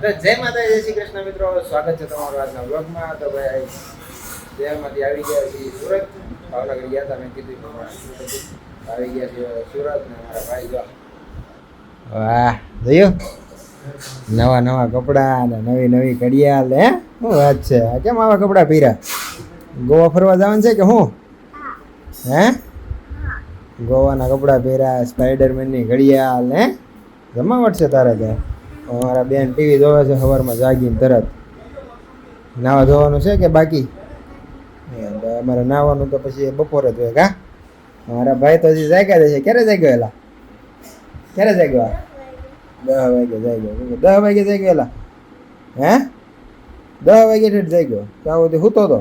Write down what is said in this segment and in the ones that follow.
તો જય માતા જય શ્રી કૃષ્ણ મિત્રો, સ્વાગત છે તમારું આજના વ્લોગમાં. તો ભાઈ શહેરમાંથી આવી ગયા છીએ સુરત. ભાવનગર ગયા હતા, મેં કીધું આવી ગયા છીએ સુરત ને મારા ભાઈ જો વાહ જોયું નવા નવા કપડાં ને નવી નવી ઘડિયાળ. હે શું વાત છે, આ કેમ આવા કપડાં પહેર્યા? ગોવા ફરવા જવાનું છે કે શું? હે ગોવાના કપડાં પહેર્યા, સ્પાઈડરમેનની ઘડિયાળ. હે જમાવટ છે તારે ત્યાં. અમારા બેન ટીવી જોવે છે સવારમાં જાગીને તરત. નાવા ધોવાનું છે કે બાકી? અમારે નાવાનું તો પછી બપોરે જ હોય. કા મારા ભાઈ તો હજી જાગ્યા છે. ક્યારે જાગ્યો એલા? ક્યારે જાગ્યો? 10 વાગે જાગ્યો. 10 વાગે જાગ્યો એલા? હે 10 વાગે ઠેઠ જાગ્યો? ત્યાં સુધી સૂતો હતો?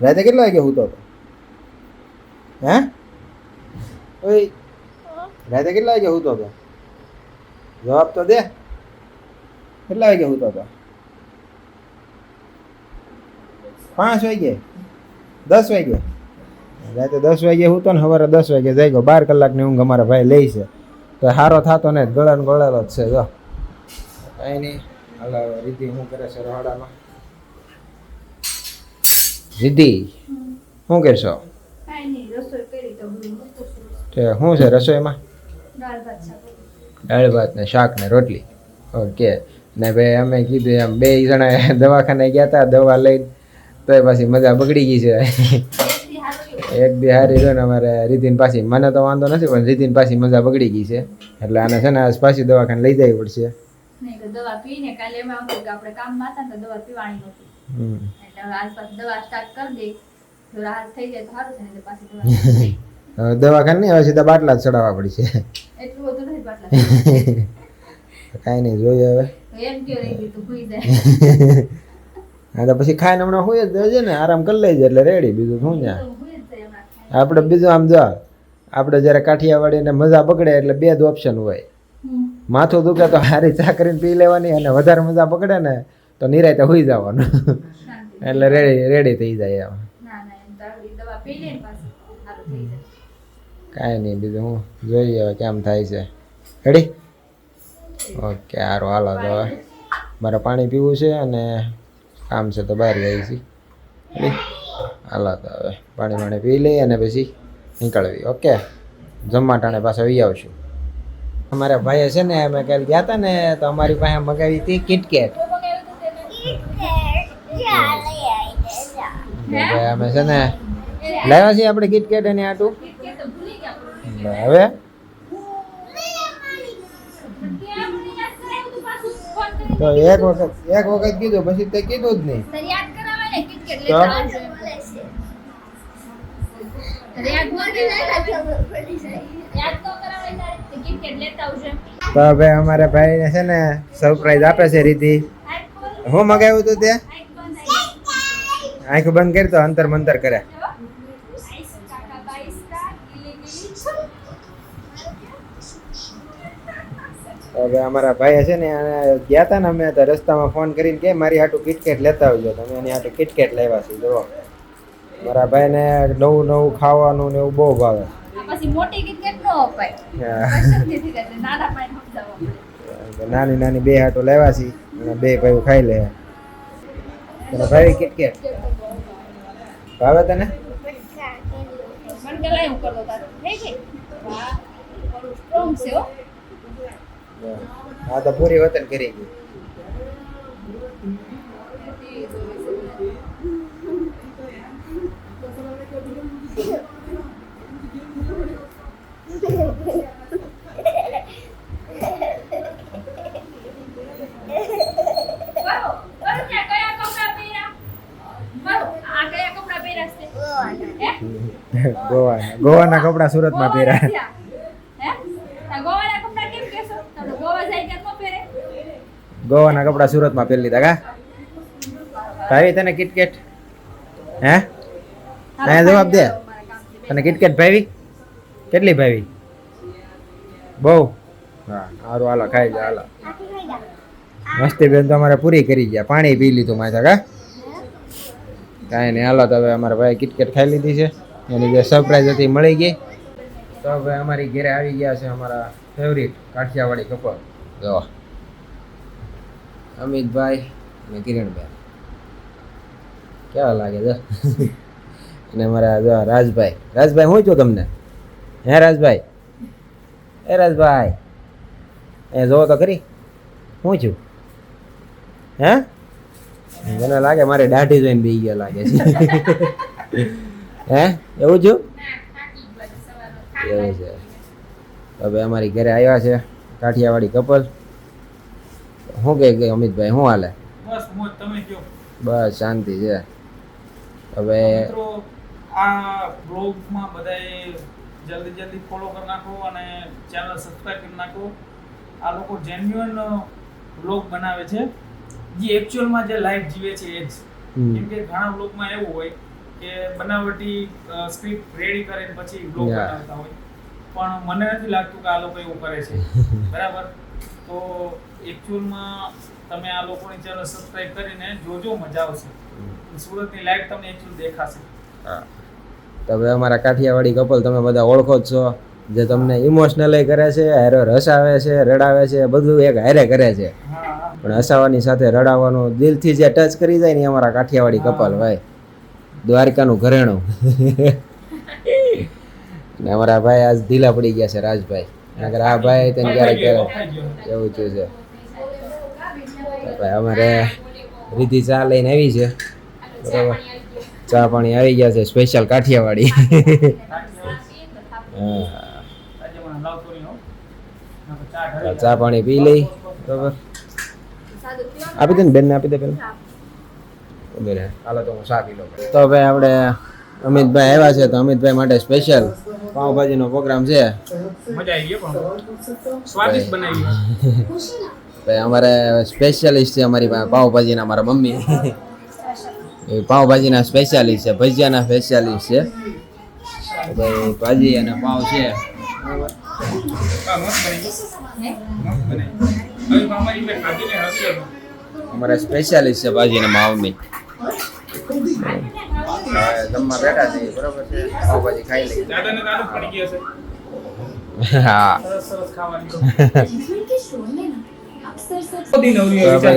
રાતે કેટલા વાગે સૂતો હતો? હે ઓય રાતે કેટલા વાગે સૂતો હતો? જવાબ તો દે. કેટલા વાગે સૂતો હતો? 5 વાગે? 10 વાગે? રાતે 10 વાગે સૂતો ને સવારે 10 વાગે જાગ્યો. 12 કલાકની ઊંઘ અમારા ભાઈ લે છે. તો સારો થતો ને ગળાને ગળેલો જ છે. જો કઈ નહીં. હાલ રીતિ શું કરે છે રહોડામાં? રીતિ શું કરશો? શું છે રસોઈમાં? દાળ ભાત ને શાક ને રોટલી. ઓકે. ને ભાઈ અમે કીધું એમ 2 જણા દવાખાને ગયા હતા દવા લઈને, તો પાછી મજા બગડી ગઈ છે. એક દી હારી રહ્યો ને અમારે રીતિન પાછી. મને તો વાંધો નથી પણ રીતિન પાછી મજા બગડી ગઈ છે, એટલે આને છે ને આજ પાછી દવાખાને લઈ જવી પડશે. દવા પીને કાલે એમ આવતું કે આપણે કામમાં હતા ને દવા પીવાની નહોતી, એટલે આજ પાછી દવા સ્ટાર્ટ કરી દે તો રાહત થઈ જાય તો સારું છે ને. પાછી દવા દવાખાને નહીં, હવે સીધા બાટલા જ ચડાવવા પડશે. એટલું બધું નથી બાટલા. કાંઈ નહીં, જોઈએ હવે. એમ કયો રહી ગયું તું ભૂઈ જાય. હા તો પછી ખાઈને હમણાં હોય જ છે ને, આરામ કરી લેજે એટલે રેડી. બીજું શું ને આપણે બીજું આમ જો આપણે જ્યારે કાઠિયાવાડીને મજા બગડે એટલે 2 જ ઓપ્શન હોય. માથું દુખે તો સારી ચા કરીને પી લેવાની, અને વધારે મજા બગડે ને તો નિરાયતે હોઈ જવાનું. એટલે રેડી થઈ જાય એમ. કાંઈ નહીં, બીજું હું જોઈએ હવે કેમ થાય છે. રેડી? ઓકે સારું હાલો. તો હવે મારે પાણી પીવું છે અને કામ છે તો બહાર જઈએ છીએ. રેડી? હાલો તો હવે પાણી પી લઈએ અને પછી નીકળવી. ઓકે, જમવા ટાણે પાછા આવી આવશું. અમારા ભાઈએ છે ને અમે કાલે ગયા હતા ને તો અમારી પાસે મગાવી હતી કિટકેટ. અમે છે ને લાવ્યા છીએ આપણે કિટકેટ એની આટું. હવે તો એક વખત કીધું પછી તે કીધું જ નહીં. તો હવે અમારા ભાઈને છે ને સરપ્રાઈઝ આપે છે રીતિ. હું મગાવ્યું હતું તે? આંખ બંધ કરી તો અંતર મંતર કરે. હવે અમારા ભાઈ છે ને ગયા હતા ને અમે તો રસ્તામાં ફોન કરીને કે મારી હાટું કિટકેટ લેતા આવજો. તમે એની હાટું કિટકેટ લાવ્યા છે. જો મારા ભાઈને નવું નવું ખાવાનું ને એવું બહુ ભાવે. નાની નાની 2 હાટું લેવા છે અને 2 ભાઈઓ ખાઈ લે. તને ભાઈ કિટકેટ ભાવે તને? હા તો પૂરી વતન કરી ગઈ. ગોવાના કપડા સુરતમાં પહેર્યા. ગોવાના કપડા સુરતમાં પહેરી લીધા. કા ભાઈ તને કિટકેટ? હે જવાબ દે. તને કિટકેટ ભાવી? કેટલી ભાવી? બહુ? હા સારું હાલો ખાઈ જા. હાલો મસ્તી બેન તો અમારે પૂરી કરી ગયા. પાણી પી લીધું માથા. કા કાંઈ નહીં હાલો. તો હવે અમારા ભાઈ કિટકેટ ખાઈ લીધી છે. એની જે સરપ્રાઈઝ હતી મળી ગઈ. તો હવે અમારી ઘરે આવી ગયા છે અમારા ફેવરિટ કાઠિયાવાડી કપલ. જો અમિતભાઈ અને કિરણભાઈ કેવા લાગે છે અને અમારા જો રાજભાઈ શું છો તમને હે રાજભાઈ એ રાજભાઈ એ જોવો તો ખરી શું છું હે મને લાગે મારે દાઢી જોઈને બી ગયા લાગે છે હે એવું છું એવું છે હવે અમારી ઘરે આવ્યા છે કાઠિયાવાડી કપલ શું કહે અમિતભાઈ શું હાલે બસ મોજ તમે કયો બસ શાંતિ છે હવે મિત્રો આ બ્લોગમાં બધાએ જલ્દી ફોલો કરી નાખો અને ચેનલ સબસ્ક્રાઇબ કરી નાખો આ લોકો જેન્યુઅન બ્લોગ બનાવે છે જે એકચ્યુઅલમાં જે લાઈફ જીવે છે એ જ કેમ કે ઘણા બ્લોગમાં એવું હોય કે બનાવટી સ્ક્રિપ્ટ રેડી કરીને પછી બ્લોગ બનાવતા હોય પણ મને નથી લાગતું કે આ લોકો એવું કરે છે બરાબર તો એકચ્યુઅલમાં તમે આ લોકોની ચેનલ સબસ્ક્રાઇબ કરીને જોજો મજા આવશે સુરતની લાઈફ તમને એકચ્યુઅલ દેખાશે હા તો હવે અમારા કાઠિયાવાડી કપલ તમે બધા ઓળખો જ છો જે તમને ઇમોશનલી કરે છે હારે હસાવે છે રડાવે છે બધું એક હારે કરે છે પણ હસાવાની સાથે રડાવવાનું દિલથી જે ટચ કરી જાય ને એ અમારા કાઠિયાવાડી કપલ ભાઈ દ્વારકાનું ઘરેણું ને અમારા ભાઈ આજ ઢીલા પડી ગયા છે રાજભાઈ નકર આ ભાઈ તેને ક્યારેક ક્યારેક એવું થયું છે ભાઈ અમારે રીતિ ચા લઈને આવી છે બરાબર ચા પાણી આવી ગયા છે સ્પેશિયલ કાઠિયાવાડી આજે મને લાવતો રહ્યો ચા પાણી પી લઈ બરાબર આપી દે ને બેનને આપી દે પેલા બેન હાલો તો હું ચા પી લઉં તો ભાઈ આપણે અમિતભાઈ આવ્યા છે તો અમિતભાઈ માટે સ્પેશિયલ પાવભાજીનો પ્રોગ્રામ છે મજા આવી ગઈ પણ સ્વાદિષ્ટ બનાવી ભાઈ અમારે સ્પેશિયાલિસ્ટ છે અમારી પાસે પાવભાજીના મારા મમ્મી એ પાવભાજીના સ્પેશિયાલિસ્ટ છે ભજીયાના સ્પેશિયાલિસ્ટ છે ભાઈ ભાજી અને પાવ છે બરાબર મસ્ત બની હવે મામાજી મેં ખાધીને હસી હતો અમારે સ્પેશિયાલિસ્ટ છે ભાજીના મારા મમ્મી જમવા બેઠા છે બરાબર છે પાવભાજી ખાઈ લઈએ દાદાને તારું પડી ગયા છે હા સરસ ખાવાની તો ભાઈ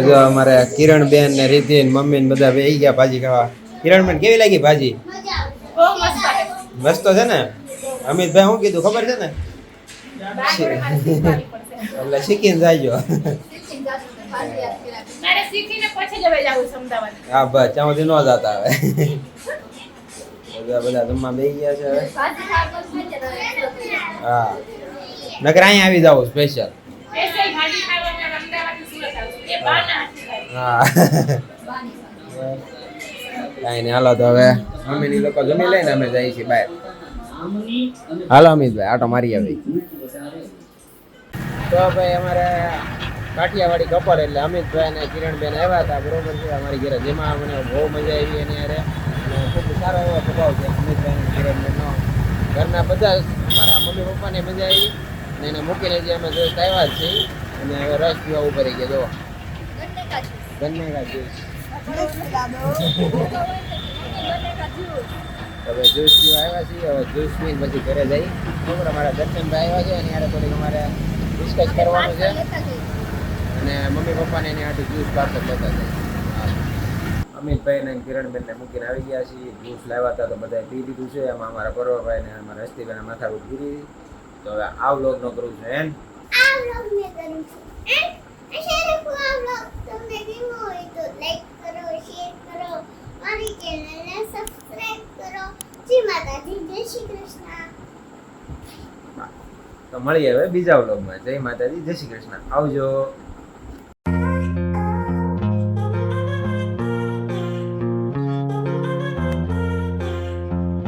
જો અમારે કિરણબેન ને રીતિન મમ્મી ને બધા બેસી ગયા ભાજી ખાવા કિરણબેન કેવી લાગી ભાજી મસ્ત છે ને અમિતભાઈ શું કીધું ખબર છે ને એટલે શીખીને જાયજો હા બસ ત્યાં સુધી ન જતા હવે બધા જમવા બેસી ગયા છે હવે હા નકર અહીંયા આવી જાવ સ્પેશિયલ હા કાંઈ નહીં હાલો તો હવે મમ્મીની લોકો જમી લઈને અમે જઈએ છીએ બહાર હાલો અમિતભાઈ આટો મારી આવી તો ભાઈ અમારે કાઠિયાવાડી કપલ એટલે અમિતભાઈ અને કિરણબેન આવ્યા હતા બરોબર છે અમારી ઘરે જેમાં મને બહુ મજા આવી એની હારે અને ખૂબ સારો એવો સ્વભાવ છે અમિતભાઈ અને કિરણબેનનો ઘરના બધા અમારા મમ્મી પપ્પાને મજા આવી અને એને મૂકીને જે અમે જોઈ આવ્યા જ છીએ અને હવે રસ પીવા ઉપર ગયા જો ગન્ને કા જ્યુસ હવે જ્યુસ પીવા આવ્યા છીએ હવે જ્યુસ પીને પછી ઘરે જઈ બરાબર અમારા દર્શનભાઈ આવ્યા છે એની હારે થોડીક અમારે ડિસ્કસ કરવાનું છે અને મમ્મી પપ્પાને એની હાટું જ્યુસ પાર્સલ લેતા જાય અમિતભાઈ ને કિરણબેનને મૂકીને આવી ગયા છીએ જ્યુસ લાવ્યા હતા તો બધાએ પી દીધું છે એમાં અમારા પરોભાઈ ને અમારા હસ્તીભાઈને માથાકૂટ પૂરી તો હવે આ વ્લોગ નો કરું છું એમ આ વ્લોગ મે કરું છું શેર કરો આ વ્લોગ તમને ગમ્યો હોય તો લાઈક કરો શેર કરો મારી ચેનલને સબસ્ક્રાઇબ કરો જી માતાજી જય શ્રી કૃષ્ણ તો મળીએ હવે બીજા વ્લોગમાં જય માતાજી જય શ્રી કૃષ્ણ આવજો